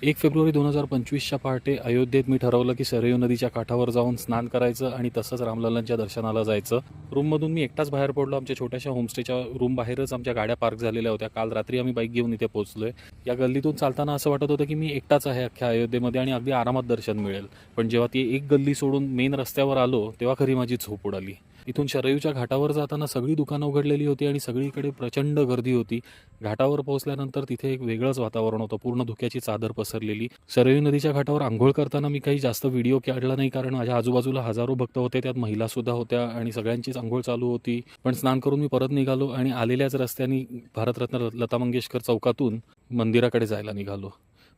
1 February 2025च्या पहाटे अयोध्येत मी ठरवलं की सरयू नदीच्या काठावर जाऊन स्नान करायचं आणि तसंच रामलल्लांच्या दर्शनाला जायचं। रूममधून मी एकटाच बाहेर पडलो। आमच्या छोट्याशा होमस्टेच्या रूम बाहेरच आमच्या गाड्या पार्क झालेल्या होत्या। काल रात्री आम्ही बाईक घेऊन इथे पोहोचलोय। या गल्लीतून चालताना असं वाटत होतं की मी एकटाच आहे अख्ख्या अयोध्येमध्ये आणि अगदी आरामात दर्शन मिळेल। पण जेव्हा ती एक गल्ली सोडून मेन रस्त्यावर आलो तेव्हा खरी माझी झोप उडाली। इथून शरयूच्या घाटावर जाताना सगळी दुकानं उघडलेली होती आणि सगळीकडे प्रचंड गर्दी होती। घाटावर पोहोचल्यानंतर तिथे एक वेगळंच वातावरण होतं, पूर्ण धुक्याची चादर पसरलेली। सरयू नदीच्या घाटावर आंघोळ करताना मी काही जास्त व्हिडिओ काढला नाही, कारण माझ्या आजूबाजूला हजारो भक्त होते, त्यात महिला सुद्धा होत्या आणि सगळ्यांचीच आंघोळ चालू होती। पण स्नान करून मी परत निघालो आणि आलेल्याच रस्त्याने भारतरत्न लता मंगेशकर चौकातून मंदिराकडे जायला निघालो।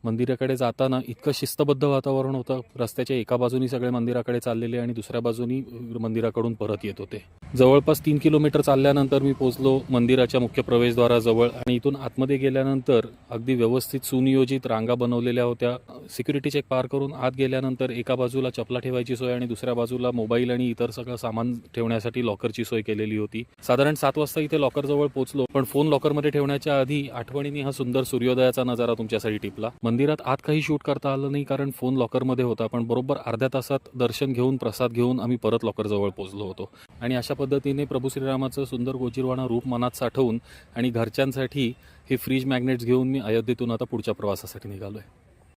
मंदिराकडे जाताना इतकं शिस्तबद्ध वातावरण होतं। रस्त्याच्या एका बाजूनी सगळे मंदिराकडे चाललेले आणि दुसऱ्या बाजूनी मंदिराकडून परत येत होते। जवळपास 3 किलोमीटर चालल्यानंतर मी पोहोचलो मंदिराच्या मुख्य प्रवेशद्वाराजवळ आणि इथून आतमध्ये गेल्यानंतर अगदी व्यवस्थित सुनियोजित रांगा बनवलेल्या होत्या। सिक्युरिटी चेक पार करून आत गेल्यानंतर एका बाजूला चपला ठेवायची सोय आणि दुसऱ्या बाजूला मोबाईल आणि इतर सगळं सामान ठेवण्यासाठी लॉकरची सोय केलेली होती। साधारण 7 वाजता इथे लॉकरजवळ पोहोचलो, पण फोन लॉकरमध्ये ठेवण्याच्या आधी आठवणीने हा सुंदर सूर्योदयाचा नजारा तुमच्यासाठी टिपला। मंदिरात आत काही शूट करता आलं नाही, कारण फोन लॉकरमध्ये होता, पण बरोबर अर्ध्या तासात दर्शन घेऊन प्रसाद घेऊन आम्ही परत लॉकरजवळ पोहोचलो होतो। आणि अशा पद्धतीने प्रभू श्रीरामाचं सुंदर गोचिरवाणा रूप मनात साठवून आणि घरच्यांसाठी हे फ्रीज मॅग्नेट्स घेऊन मी अयोध्येतून आता पुढच्या प्रवासासाठी निघालोय।